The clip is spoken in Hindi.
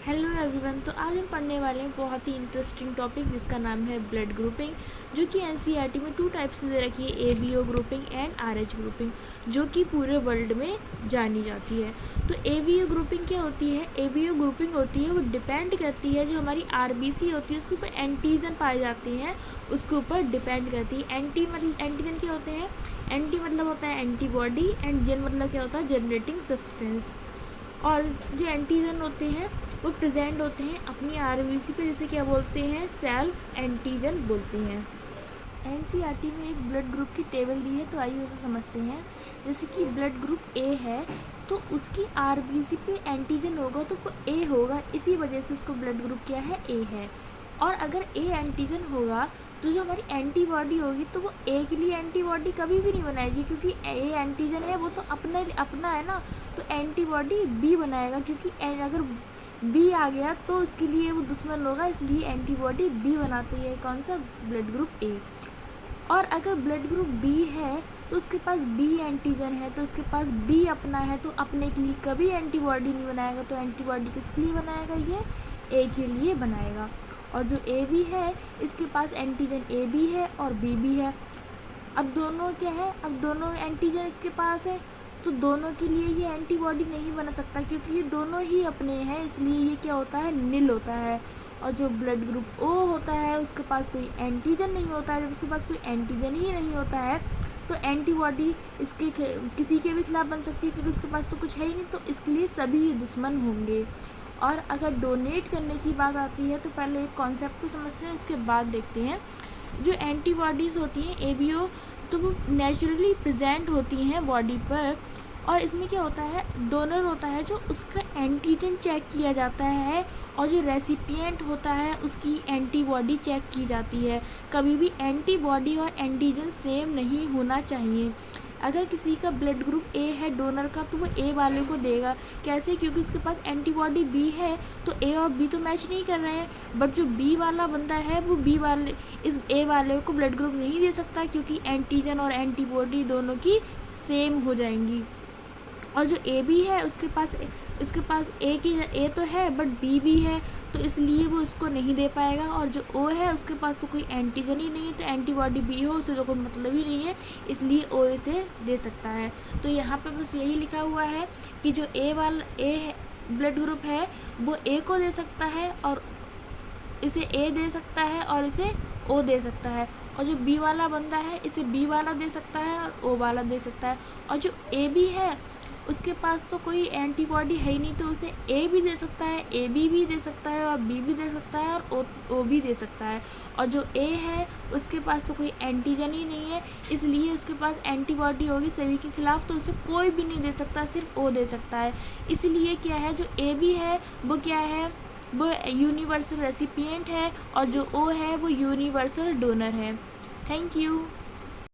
Hello everyone. तो आज हम पढ़ने वाले हैं बहुत ही इंटरेस्टिंग टॉपिक जिसका नाम है ब्लड ग्रुपिंग, जो कि एनसीईआरटी में 2 टाइप्स से दे रखी है, ABO grouping and RH grouping, जो कि पूरे वर्ल्ड में जानी जाती है। तो एबीओ ग्रुपिंग क्या होती है? एबीओ ग्रुपिंग होती है वो डिपेंड करती है, जो हमारी आरबीसी होती है उसके ऊपर एंटीजन पाए जाते हैं, उसके ऊपर डिपेंड करती है। एंटीजन क्या होते हैं? एंटी मतलब होता है एंटीबॉडी, एंड जेन मतलब क्या होता है? Generating substance. और जो एंटीजन होते हैं वो प्रेजेंट होते हैं अपनी आरबीसी पे, जैसे क्या बोलते हैं? सेल्फ एंटीजन बोलते हैं। एनसीईआरटी में एक ब्लड ग्रुप की टेबल दी है, तो आइए उसे समझते हैं। जैसे कि ब्लड ग्रुप ए है तो उसकी आरबीसी पे एंटीजन होगा तो वो ए होगा, इसी वजह से उसको ब्लड ग्रुप क्या है? ए है। और अगर ए एंटीजन होगा तो जो हमारी एंटीबॉडी होगी तो वो ए के लिए एंटीबॉडी कभी भी नहीं बनाएगी, क्योंकि ए एंटीजन है वो तो अपना है ना, तो एंटीबॉडी बी बनाएगा, क्योंकि अगर बी आ गया तो उसके लिए वो दुश्मन होगा, इसलिए एंटीबॉडी बी बनाती है। कौन सा? Blood group A. और अगर ब्लड ग्रुप बी है तो उसके पास बी एंटीजन है, तो उसके पास बी अपना है, तो अपने के लिए कभी एंटीबॉडी नहीं बनाएगा, तो एंटीबॉडी किसके लिए बनाएगा? ये ए के लिए बनाएगा। और जो ए बी है इसके पास एंटीजन ए बी है और बी भी है। अब दोनों क्या है? अब दोनों एंटीजन इसके पास है, तो दोनों के लिए ये एंटीबॉडी नहीं बना सकता, क्योंकि ये दोनों ही अपने हैं, इसलिए ये क्या होता है? निल होता है। और जो ब्लड ग्रुप ओ होता है उसके पास कोई एंटीजन नहीं होता है। जब उसके पास कोई एंटीजन ही नहीं होता है तो एंटीबॉडी इसके किसी के भी खिलाफ बन सकती है, क्योंकि उसके पास तो कुछ है ही नहीं, तो इसके लिए सभी दुश्मन होंगे। और अगर डोनेट करने की बात आती है तो पहले एक कॉन्सेप्ट को समझते हैं, उसके बाद देखते हैं। जो एंटीबॉडीज़ होती हैं एबीओ, तो वो नेचुरली प्रेजेंट होती हैं बॉडी पर। और इसमें क्या होता है? डोनर होता है जो उसका एंटीजन चेक किया जाता है, और जो रेसिपिएंट होता है उसकी एंटीबॉडी चेक की जाती है। कभी भी एंटीबॉडी और एंटीजन सेम नहीं होना चाहिए। अगर किसी का ब्लड ग्रुप ए है डोनर का, तो वो ए वाले को देगा। कैसे? क्योंकि उसके पास एंटीबॉडी बी है, तो ए और बी तो मैच नहीं कर रहे हैं, बट जो बी वाला बंदा है वो बी वाले इस ए वाले को ब्लड ग्रुप नहीं दे सकता, क्योंकि एंटीजन और एंटीबॉडी दोनों की सेम हो जाएंगी। और जो ए बी है उसके पास ए तो है बट बी भी है, तो इसलिए वो इसको नहीं दे पाएगा। और जो ओ है उसके पास तो कोई एंटीजन ही नहीं है, तो एंटीबॉडी बी हो उसे तो कोई मतलब ही नहीं है, इसलिए ओ इसे दे सकता है। तो यहाँ पे बस यही लिखा हुआ है कि जो ए ब्लड ग्रुप है वो ए को दे सकता है, और इसे ए दे सकता है, और इसे ओ दे सकता है। और जो बी वाला बंदा है इसे बी वाला दे सकता है और ओ वाला दे सकता है। और जो ए बी है उसके पास तो कोई एंटीबॉडी है ही नहीं, तो उसे ए भी दे सकता है, ए बी भी दे सकता है, और बी भी दे सकता है, और ओ भी दे सकता है। और जो ए है उसके पास तो कोई एंटीजन ही नहीं है, इसलिए उसके पास एंटीबॉडी होगी सभी के खिलाफ, तो उसे कोई भी नहीं दे सकता, सिर्फ ओ दे सकता है। इसलिए क्या है? जो ए बी है वो क्या है? वो यूनिवर्सल रेसिपिएंट है, और जो ओ है वो यूनिवर्सल डोनर है। Thank you.